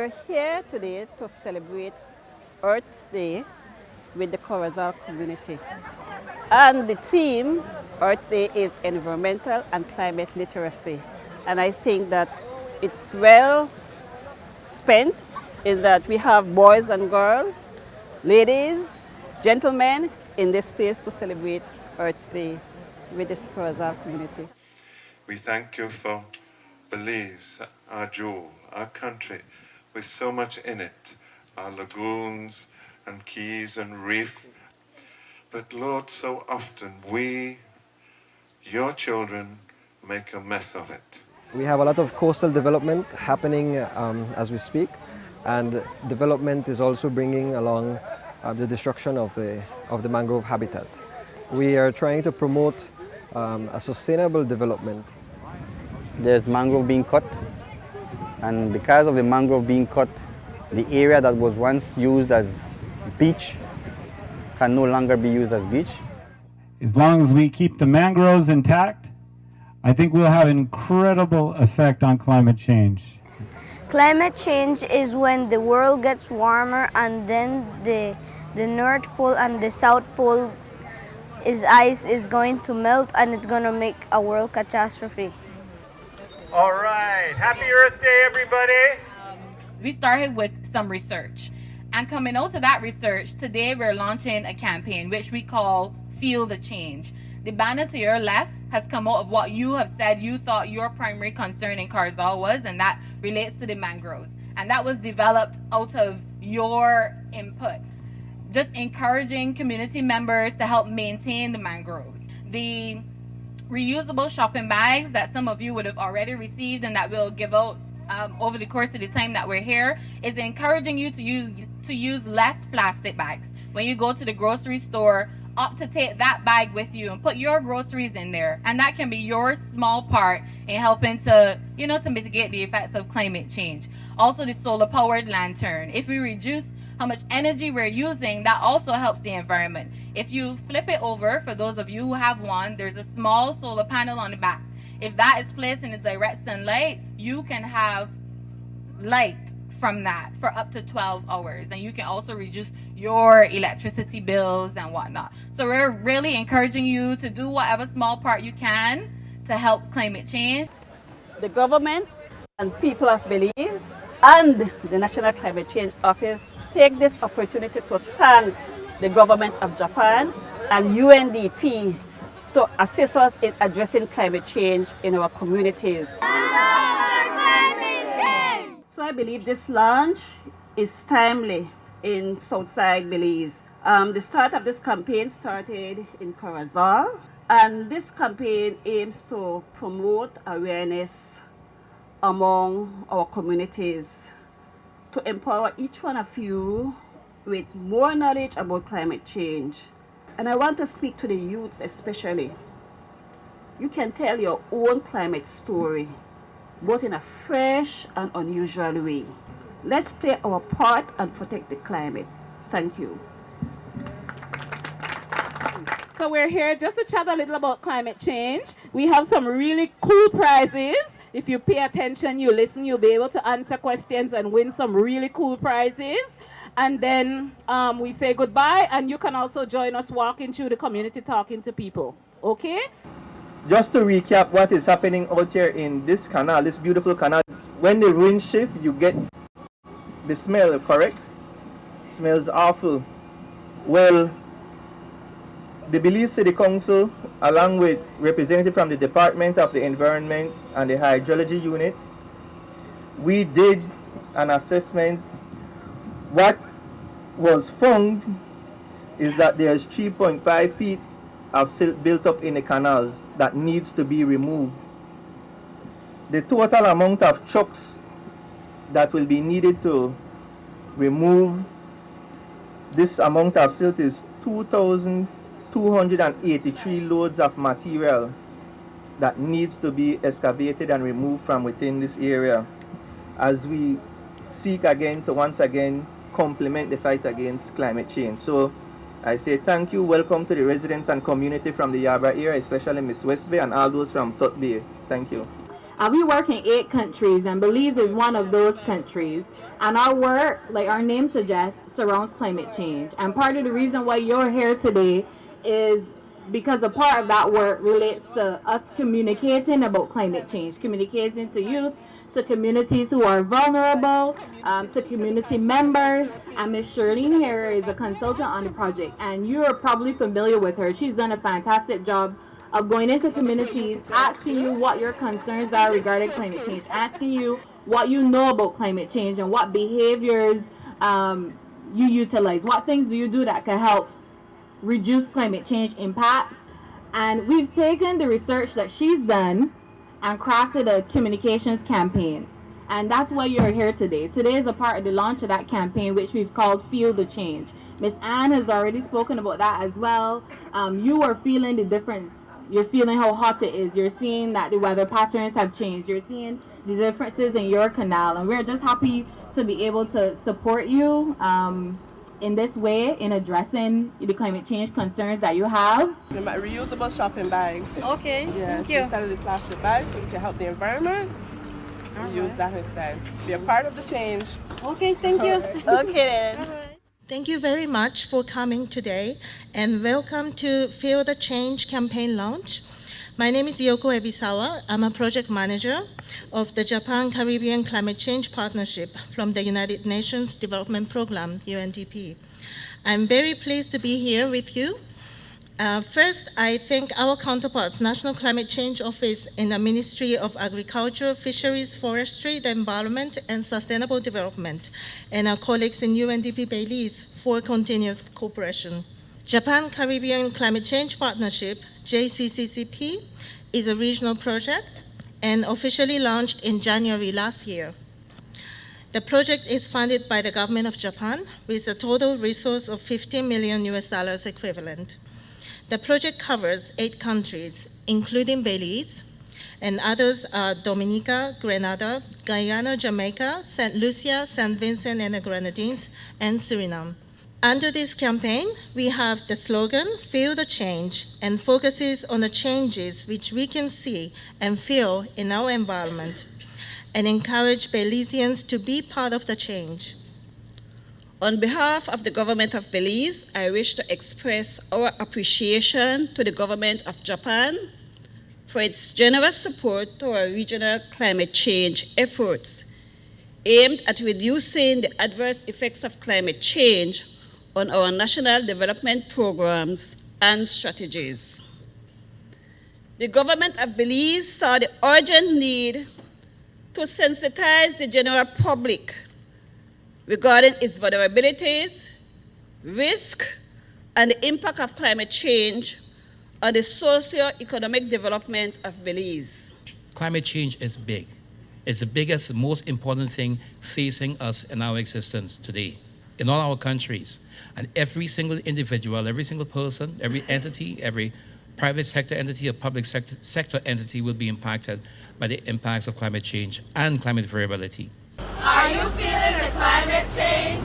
We're here today to celebrate Earth Day with the Corozal community. And the theme, Earth Day, is environmental and climate literacy. And I think that it's well spent in that we have boys and girls, ladies, gentlemen in this place to celebrate Earth Day with the Corozal community. We thank you for Belize, our jewel, our country, with so much in it, our lagoons and keys and reef. But Lord, so often we, your children, make a mess of it. We have a lot of coastal development happening as we speak, and development is also bringing along the destruction of the mangrove habitat. We are trying to promote a sustainable development. There's mangrove being cut, and because of the mangrove being cut, the area that was once used as beach can no longer be used as beach. As long as we keep the mangroves intact, I think we'll have an incredible effect on climate change. Climate change is when the world gets warmer and then the North Pole and the South Pole ice is going to melt and it's going to make a world catastrophe. All right, happy Earth Day, everybody. We started with some research, and coming out of that research, today we're launching a campaign which we call Feel the Change. The banner to your left has come out of what you have said you thought your primary concern in Corozal was, and that relates to the mangroves. And that was developed out of your input. Just encouraging community members to help maintain the mangroves. The reusable shopping bags that some of you would have already received and that we'll give out over the course of the time that we're here is encouraging you to use less plastic bags. When you go to the grocery store, opt to take that bag with you and put your groceries in there, and that can be your small part in helping to mitigate the effects of climate change. Also, the solar powered lantern, if we reduce how much energy we're using, that also helps the environment. If you flip it over, for those of you who have one, there's a small solar panel on the back. If that is placed in the direct sunlight, you can have light from that for up to 12 hours, and you can also reduce your electricity bills and whatnot. So we're really encouraging you to do whatever small part you can to help climate change. The government and people of Belize and the National Climate Change Office take this opportunity to thank the government of Japan and UNDP to assist us in addressing climate change in our communities. So I believe this launch is timely in Southside Belize. The start of this campaign started in Corozal, and this campaign aims to promote awareness among our communities to empower each one of you with more knowledge about climate change. And I want to speak to the youths especially. You can tell your own climate story, both in a fresh and unusual way. Let's play our part and protect the climate. Thank you. So we're here just to chat a little about climate change. We have some really cool prizes. If you pay attention, you listen, you'll be able to answer questions and win some really cool prizes. And then we say goodbye, and you can also join us walking through the community talking to people. Okay? Just to recap what is happening out here in this canal, this beautiful canal. When the wind shifts, you get the smell, correct? Smells awful. Well, the Belize City Council, along with representatives from the Department of the Environment and the Hydrology Unit, we did an assessment. What was found is that there's 3.5 feet of silt built up in the canals that needs to be removed. The total amount of trucks that will be needed to remove this amount of silt is 2,283 loads of material that needs to be excavated and removed from within this area, as we seek again to once again complement the fight against climate change. So I say thank you, welcome to the residents and community from the Yabra area, especially Miss West Bay and all those from Tot Bay. Thank you. We work in 8 countries, and Belize is one of those countries. And our work, like our name suggests, surrounds climate change. And part of the reason why you're here today is because a part of that work relates to us communicating about climate change, communicating to youth, to communities who are vulnerable, to community members. And Ms. Shirlene here is a consultant on the project, and you're probably familiar with her. She's done a fantastic job of going into communities, asking you what your concerns are regarding climate change, asking you what you know about climate change and what behaviors you utilize. What things do you do that can help reduce climate change impacts? And we've taken the research that she's done and crafted a communications campaign. And that's why you're here today. Today is a part of the launch of that campaign, which we've called Feel the Change. Miss Anne has already spoken about that as well. You are feeling the difference. You're feeling how hot it is. You're seeing that the weather patterns have changed. You're seeing the differences in your canal. And we're just happy to be able to support you in this way in addressing the climate change concerns that you have. Reusable shopping bags. Okay, yes, thank you. Instead of the plastic bags, so we can help the environment. Use that instead. Be a part of the change. Okay, thank you. Okay then. Thank you very much for coming today, and welcome to Feel the Change campaign launch. My name is Yoko Ebisawa. I'm a project manager of the Japan-Caribbean Climate Change Partnership from the United Nations Development Program, UNDP. I'm very pleased to be here with you. First, I thank our counterparts, National Climate Change Office in the Ministry of Agriculture, Fisheries, Forestry, the Environment, and Sustainable Development, and our colleagues in UNDP Belize for continuous cooperation. Japan-Caribbean Climate Change Partnership, J-CCCP, is a regional project and officially launched in January last year. The project is funded by the government of Japan with a total resource of $15 million equivalent. The project covers 8 countries, including Belize, and others are Dominica, Grenada, Guyana, Jamaica, St. Lucia, St. Vincent and the Grenadines, and Suriname. Under this campaign, we have the slogan, Feel the Change, and focuses on the changes which we can see and feel in our environment, and encourage Belizeans to be part of the change. On behalf of the government of Belize, I wish to express our appreciation to the government of Japan for its generous support to our regional climate change efforts aimed at reducing the adverse effects of climate change on our national development programs and strategies. The government of Belize saw the urgent need to sensitize the general public regarding its vulnerabilities, risk, and the impact of climate change on the socio-economic development of Belize. Climate change is big. It's the biggest, most important thing facing us in our existence today, in all our countries. And every single individual, every single person, every entity, every private sector entity or public sector entity will be impacted by the impacts of climate change and climate variability. Are you feeling the climate change?